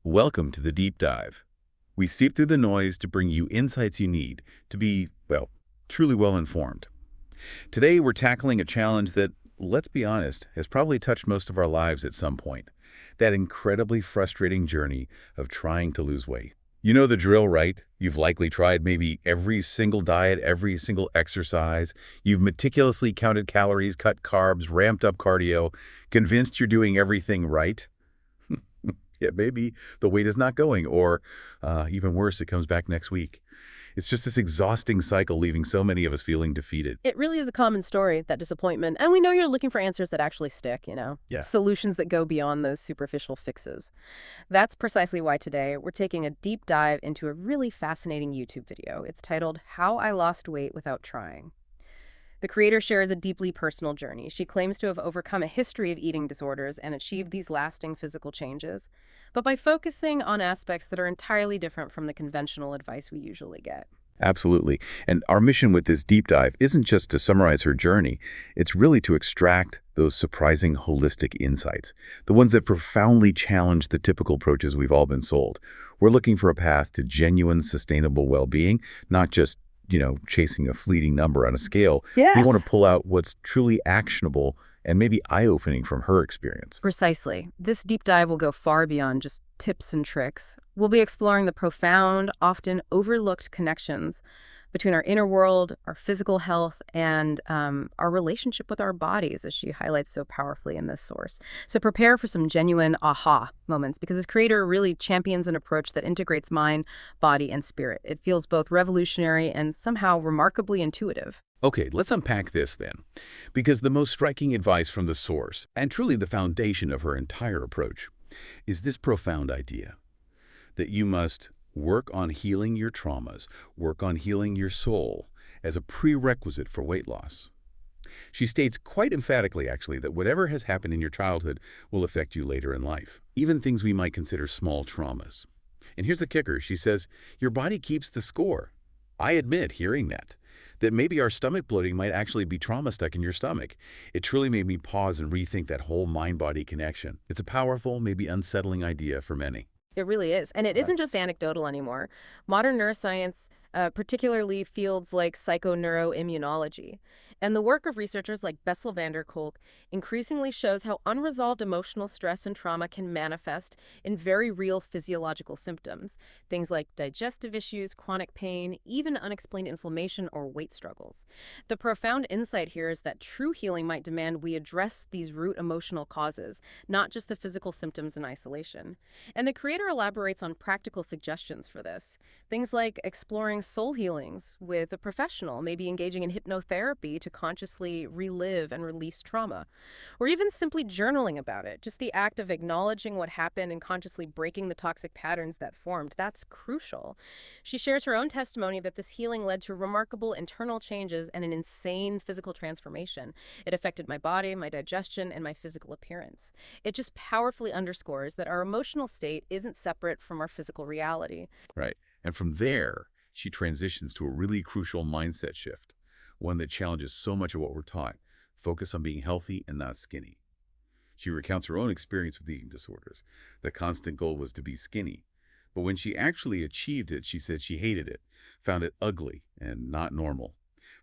Welcome to the Deep Dive. We sift through the noise to bring you insights you need to be, well, truly well-informed. Today, we're tackling a challenge that, let's be honest, has probably touched most of our lives at some point. That incredibly frustrating journey of trying to lose weight. You know the drill, right? You've likely tried maybe every single diet, every single exercise. You've meticulously counted calories, cut carbs, ramped up cardio, convinced you're doing everything right. Yet maybe the weight is not going, or even worse, it comes back next week. It's just this exhausting cycle, leaving so many of us feeling defeated. It really is a common story, that disappointment. And we know you're looking for answers that actually stick. Yeah. Solutions that go beyond those superficial fixes. That's precisely why today we're taking a deep dive into a really fascinating YouTube video. It's titled, How I Lost Weight Without Trying. The creator shares a deeply personal journey. She claims to have overcome a history of eating disorders and achieved these lasting physical changes, but by focusing on aspects that are entirely different from the conventional advice we usually get. Absolutely. And our mission with this deep dive isn't just to summarize her journey. It's really to extract those surprising holistic insights, the ones that profoundly challenge the typical approaches we've all been sold. We're looking for a path to genuine, sustainable well-being, not just chasing a fleeting number on a scale. Yes. We want to pull out what's truly actionable and maybe eye-opening from her experience. Precisely. This deep dive will go far beyond just tips and tricks. We'll be exploring the profound, often overlooked connections between our inner world, our physical health, and our relationship with our bodies, as she highlights so powerfully in this source. So prepare for some genuine aha moments, because this creator really champions an approach that integrates mind, body, and spirit. It feels both revolutionary and somehow remarkably intuitive. Okay, let's unpack this then, because the most striking advice from the source, and truly the foundation of her entire approach, is this profound idea that you must work on healing your traumas, work on healing your soul as a prerequisite for weight loss. She states quite emphatically, actually, that whatever has happened in your childhood will affect you later in life, even things we might consider small traumas. And here's the kicker. She says, your body keeps the score. I admit, hearing that maybe our stomach bloating might actually be trauma stuck in your stomach. It truly made me pause and rethink that whole mind-body connection. It's a powerful, maybe unsettling idea for many. It really is. And it isn't just anecdotal anymore. Modern neuroscience, particularly fields like psychoneuroimmunology, and the work of researchers like Bessel van der Kolk increasingly shows how unresolved emotional stress and trauma can manifest in very real physiological symptoms. Things like digestive issues, chronic pain, even unexplained inflammation or weight struggles. The profound insight here is that true healing might demand we address these root emotional causes, not just the physical symptoms in isolation. And the creator elaborates on practical suggestions for this. Things like exploring soul healings with a professional, maybe engaging in hypnotherapy to consciously relive and release trauma, or even simply journaling about it. Just the act of acknowledging what happened and consciously breaking the toxic patterns that formed, that's crucial. She shares her own testimony that this healing led to remarkable internal changes and an insane physical transformation. It affected my body, my digestion, and my physical appearance. It just powerfully underscores that our emotional state isn't separate from our physical reality. Right. And from there, she transitions to a really crucial mindset shift, one that challenges so much of what we're taught. Focus on being healthy and not skinny. She recounts her own experience with eating disorders. The constant goal was to be skinny. But when she actually achieved it, she said she hated it, found it ugly and not normal,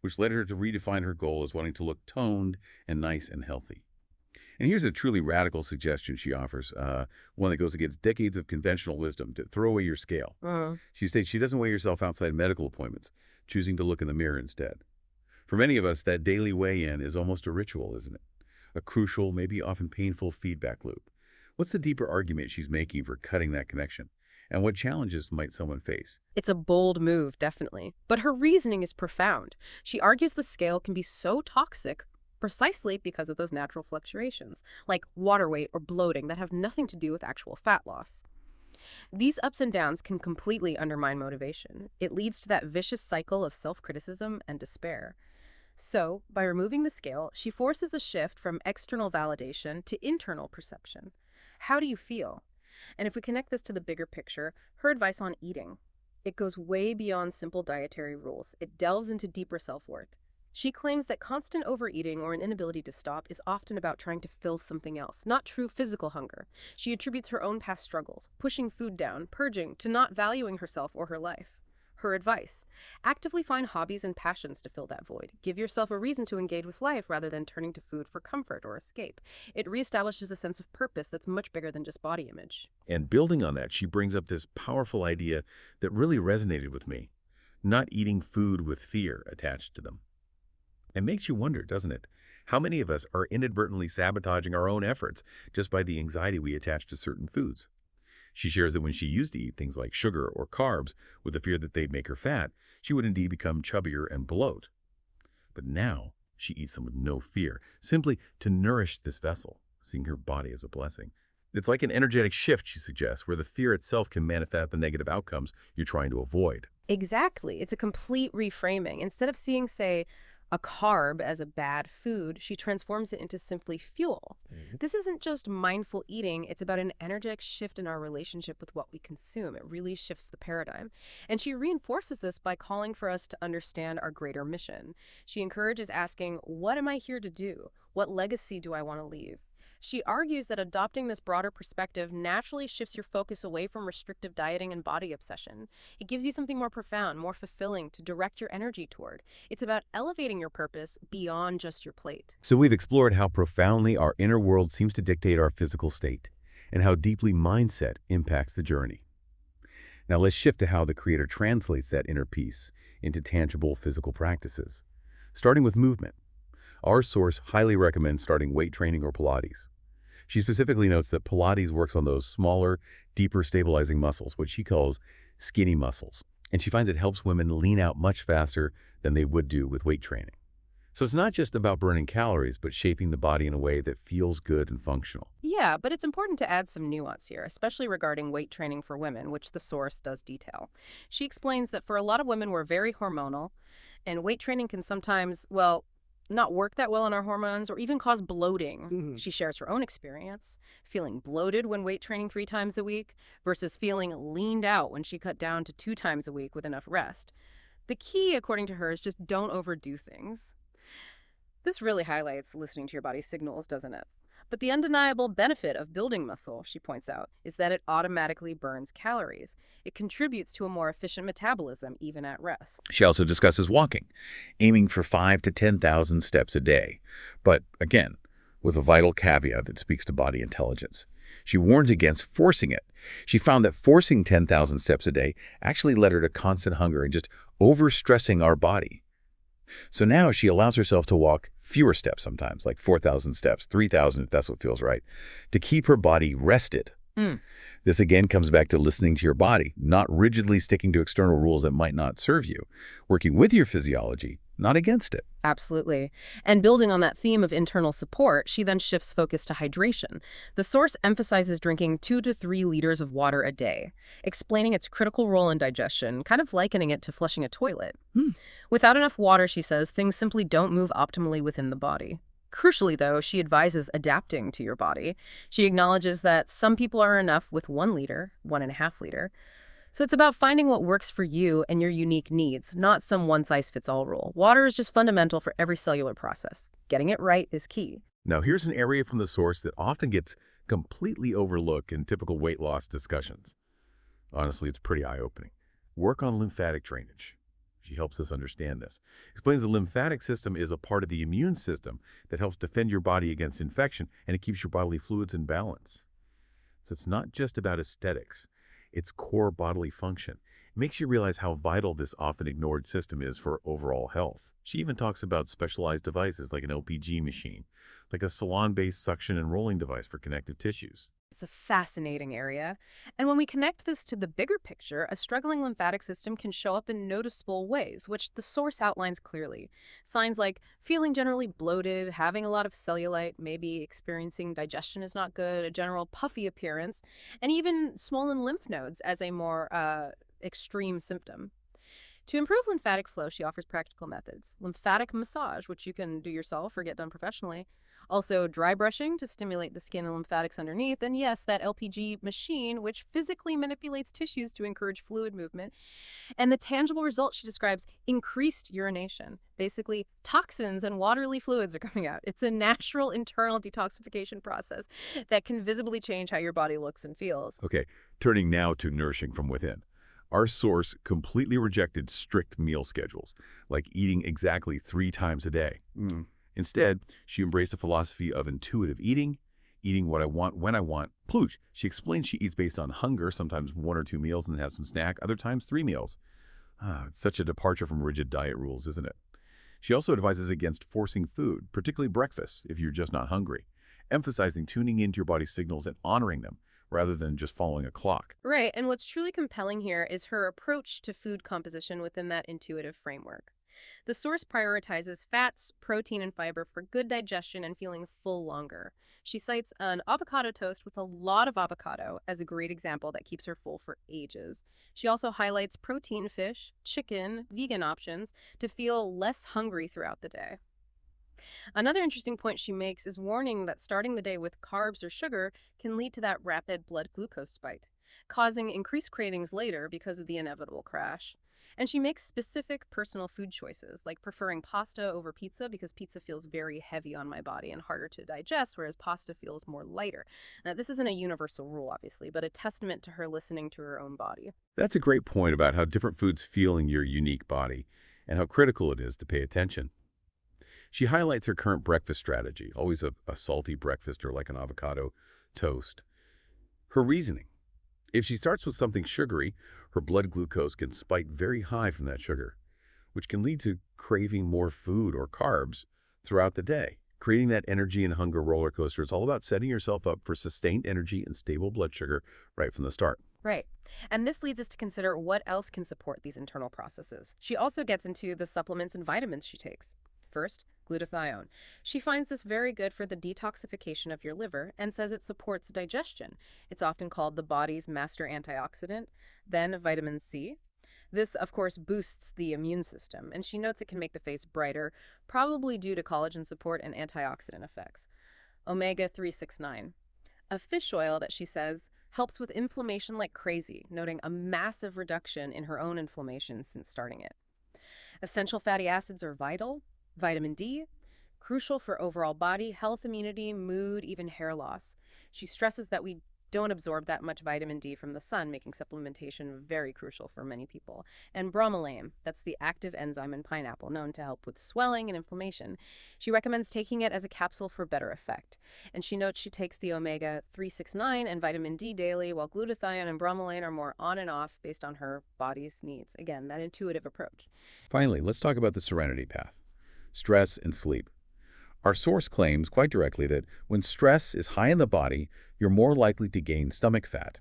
which led her to redefine her goal as wanting to look toned and nice and healthy. And here's a truly radical suggestion she offers, one that goes against decades of conventional wisdom: to throw away your scale. She states she doesn't weigh herself outside medical appointments, choosing to look in the mirror instead. For many of us, that daily weigh-in is almost a ritual, isn't it? A crucial, maybe often painful feedback loop. What's the deeper argument she's making for cutting that connection? And what challenges might someone face? It's a bold move, definitely. But her reasoning is profound. She argues the scale can be so toxic precisely because of those natural fluctuations, like water weight or bloating, that have nothing to do with actual fat loss. These ups and downs can completely undermine motivation. It leads to that vicious cycle of self-criticism and despair. So, by removing the scale, she forces a shift from external validation to internal perception. How do you feel? And if we connect this to the bigger picture, her advice on eating, it goes way beyond simple dietary rules. It delves into deeper self-worth. She claims that constant overeating or an inability to stop is often about trying to fill something else, not true physical hunger. She attributes her own past struggles, pushing food down, purging, to not valuing herself or her life. Her advice: actively find hobbies and passions to fill that void. Give yourself a reason to engage with life rather than turning to food for comfort or escape. It reestablishes a sense of purpose that's much bigger than just body image. And building on that, she brings up this powerful idea that really resonated with me: not eating food with fear attached to them. It makes you wonder, doesn't it? How many of us are inadvertently sabotaging our own efforts just by the anxiety we attach to certain foods? She shares that when she used to eat things like sugar or carbs with the fear that they'd make her fat, she would indeed become chubbier and bloat. But now she eats them with no fear, simply to nourish this vessel, seeing her body as a blessing. It's like an energetic shift, she suggests, where the fear itself can manifest the negative outcomes you're trying to avoid. Exactly. It's a complete reframing. Instead of seeing, say, a carb as a bad food, she transforms it into simply fuel. This isn't just mindful eating, it's about an energetic shift in our relationship with what we consume. It really shifts the paradigm. And she reinforces this by calling for us to understand our greater mission. She encourages asking, what am I here to do? What legacy do I want to leave? She argues that adopting this broader perspective naturally shifts your focus away from restrictive dieting and body obsession. It gives you something more profound, more fulfilling to direct your energy toward. It's about elevating your purpose beyond just your plate. So we've explored how profoundly our inner world seems to dictate our physical state, and how deeply mindset impacts the journey. Now let's shift to how the Creator translates that inner peace into tangible physical practices. Starting with movement. Our source highly recommends starting weight training or Pilates. She specifically notes that Pilates works on those smaller, deeper stabilizing muscles, which she calls skinny muscles. And she finds it helps women lean out much faster than they would do with weight training. So it's not just about burning calories, but shaping the body in a way that feels good and functional. Yeah, but it's important to add some nuance here, especially regarding weight training for women, which the source does detail. She explains that for a lot of women, we're very hormonal, and weight training can sometimes, well, not work that well on our hormones or even cause bloating. She shares her own experience, feeling bloated when weight training 3 times a week versus feeling leaned out when she cut down to 2 times a week with enough rest. The key, according to her, is just don't overdo things. This really highlights listening to your body's signals, doesn't it? But the undeniable benefit of building muscle, she points out, is that it automatically burns calories. It contributes to a more efficient metabolism, even at rest. She also discusses walking, aiming for 5,000 to 10,000 steps a day. But again, with a vital caveat that speaks to body intelligence. She warns against forcing it. She found that forcing 10,000 steps a day actually led her to constant hunger and just overstressing our body. So now she allows herself to walk fewer steps sometimes, like 4,000 steps, 3,000 if that's what feels right, to keep her body rested. This again comes back to listening to your body, not rigidly sticking to external rules that might not serve you, working with your physiology, not against it. Absolutely. And building on that theme of internal support, she then shifts focus to hydration. The source emphasizes drinking 2 to 3 liters of water a day, explaining its critical role in digestion, kind of likening it to flushing a toilet. Without enough water, she says, things simply don't move optimally within the body. Crucially, though, she advises adapting to your body. She acknowledges that some people are enough with 1 liter, 1.5 liter. So it's about finding what works for you and your unique needs, not some one-size-fits-all rule. Water is just fundamental for every cellular process. Getting it right is key. Now here's an area from the source that often gets completely overlooked in typical weight loss discussions. Honestly, it's pretty eye-opening. Work on lymphatic drainage. She helps us understand this. Explains the lymphatic system is a part of the immune system that helps defend your body against infection, and it keeps your bodily fluids in balance. So it's not just about aesthetics. It's core bodily function. It makes you realize how vital this often ignored system is for overall health. She even talks about specialized devices like an LPG machine, like a salon-based suction and rolling device for connective tissues. It's a fascinating area. And when we connect this to the bigger picture, a struggling lymphatic system can show up in noticeable ways, which the source outlines clearly. Signs like feeling generally bloated, having a lot of cellulite, maybe experiencing digestion is not good, a general puffy appearance, and even swollen lymph nodes as a more extreme symptom. To improve lymphatic flow, she offers practical methods. Lymphatic massage, which you can do yourself or get done professionally. Also, dry brushing to stimulate the skin and lymphatics underneath, and yes, that LPG machine, which physically manipulates tissues to encourage fluid movement. And the tangible result she describes increased urination. Basically, toxins and watery fluids are coming out. It's a natural internal detoxification process that can visibly change how your body looks and feels. Okay, turning now to nourishing from within. Our source completely rejected strict meal schedules, like eating exactly 3 times a day. Instead, she embraced a philosophy of intuitive eating, eating what I want when I want. Plooch, she explains she eats based on hunger, sometimes 1 or 2 meals and then has some snack, other times 3 meals. It's such a departure from rigid diet rules, isn't it? She also advises against forcing food, particularly breakfast, if you're just not hungry, emphasizing tuning into your body's signals and honoring them, rather than just following a clock. Right, and what's truly compelling here is her approach to food composition within that intuitive framework. The source prioritizes fats, protein, and fiber for good digestion and feeling full longer. She cites an avocado toast with a lot of avocado as a great example that keeps her full for ages. She also highlights protein fish, chicken, vegan options to feel less hungry throughout the day. Another interesting point she makes is warning that starting the day with carbs or sugar can lead to that rapid blood glucose spike, causing increased cravings later because of the inevitable crash. And she makes specific personal food choices, like preferring pasta over pizza because pizza feels very heavy on my body and harder to digest, whereas pasta feels more lighter. Now, this isn't a universal rule, obviously, but a testament to her listening to her own body. That's a great point about how different foods feel in your unique body and how critical it is to pay attention. She highlights her current breakfast strategy, always a salty breakfast or like an avocado toast. Her reasoning: if she starts with something sugary, her blood glucose can spike very high from that sugar, which can lead to craving more food or carbs throughout the day. Creating that energy and hunger roller coaster, it's all about setting yourself up for sustained energy and stable blood sugar right from the start. Right. And this leads us to consider what else can support these internal processes. She also gets into the supplements and vitamins she takes. First, glutathione. She finds this very good for the detoxification of your liver and says it supports digestion. It's often called the body's master antioxidant. Then vitamin C. This, of course, boosts the immune system, and she notes it can make the face brighter, probably due to collagen support and antioxidant effects. Omega-369. A fish oil that she says helps with inflammation like crazy, noting a massive reduction in her own inflammation since starting it. Essential fatty acids are vital. Vitamin D, crucial for overall body health, immunity, mood, even hair loss. She stresses that we don't absorb that much vitamin D from the sun, making supplementation very crucial for many people. And bromelain, that's the active enzyme in pineapple, known to help with swelling and inflammation. She recommends taking it as a capsule for better effect. And she notes she takes the omega-369 and vitamin D daily, while glutathione and bromelain are more on and off based on her body's needs. Again, that intuitive approach. Finally, let's talk about the serenity path: stress and sleep. Our source claims quite directly that when stress is high in the body, you're more likely to gain stomach fat.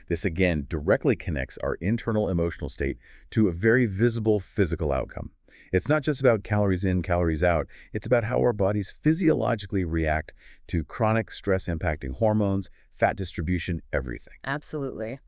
This again directly connects our internal emotional state to a very visible physical outcome. It's not just about calories in, calories out. It's about how our bodies physiologically react to chronic stress impacting hormones, fat distribution, everything. Absolutely.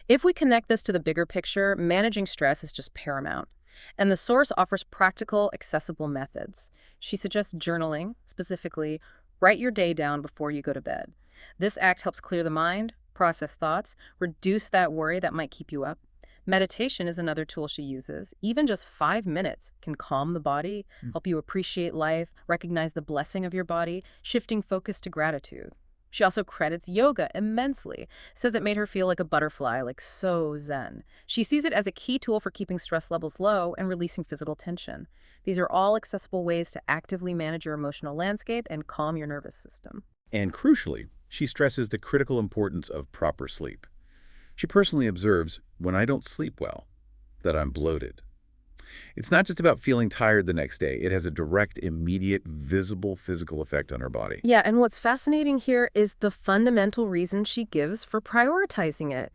If we connect this to the bigger picture, managing stress is just paramount. And the source offers practical, accessible methods. She suggests journaling, specifically, write your day down before you go to bed. This act helps clear the mind, process thoughts, reduce that worry that might keep you up. Meditation is another tool she uses. Even just 5 minutes can calm the body, help you appreciate life, recognize the blessing of your body, shifting focus to gratitude. She also credits yoga immensely, says it made her feel like a butterfly, like so zen. She sees it as a key tool for keeping stress levels low and releasing physical tension. These are all accessible ways to actively manage your emotional landscape and calm your nervous system. And crucially, she stresses the critical importance of proper sleep. She personally observes, when I don't sleep well, that I'm bloated. It's not just about feeling tired the next day. It has a direct, immediate, visible physical effect on her body. Yeah, and what's fascinating here is the fundamental reason she gives for prioritizing it.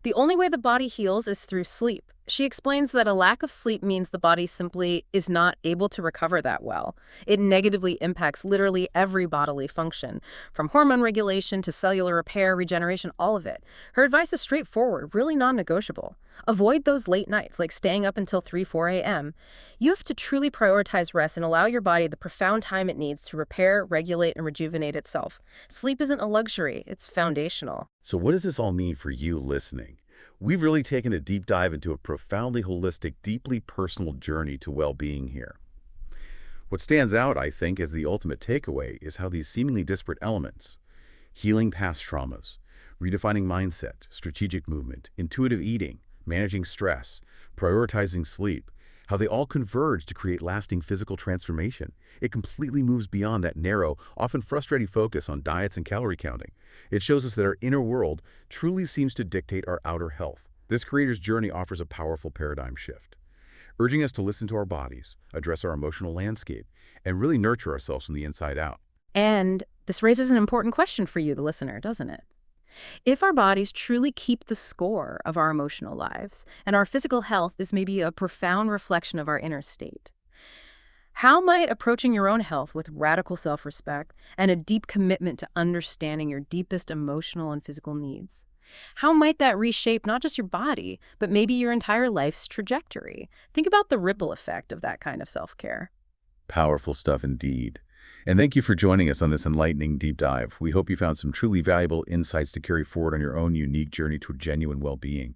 The only way the body heals is through sleep. She explains that a lack of sleep means the body simply is not able to recover that well. It negatively impacts literally every bodily function, from hormone regulation to cellular repair, regeneration, all of it. Her advice is straightforward, really non-negotiable. Avoid those late nights, like staying up until 3, 4 a.m. You have to truly prioritize rest and allow your body the profound time it needs to repair, regulate, and rejuvenate itself. Sleep isn't a luxury, it's foundational. So what does this all mean for you listening? We've really taken a deep dive into a profoundly holistic, deeply personal journey to well-being here. What stands out, I think, as the ultimate takeaway is how these seemingly disparate elements, healing past traumas, redefining mindset, strategic movement, intuitive eating, managing stress, prioritizing sleep, how they all converge to create lasting physical transformation. It completely moves beyond that narrow, often frustrating focus on diets and calorie counting. It shows us that our inner world truly seems to dictate our outer health. This creator's journey offers a powerful paradigm shift, urging us to listen to our bodies, address our emotional landscape, and really nurture ourselves from the inside out. And this raises an important question for you, the listener, doesn't it? If our bodies truly keep the score of our emotional lives, and our physical health is maybe a profound reflection of our inner state, how might approaching your own health with radical self-respect and a deep commitment to understanding your deepest emotional and physical needs, how might that reshape not just your body, but maybe your entire life's trajectory? Think about the ripple effect of that kind of self-care. Powerful stuff indeed. And thank you for joining us on this enlightening deep dive. We hope you found some truly valuable insights to carry forward on your own unique journey toward genuine well-being.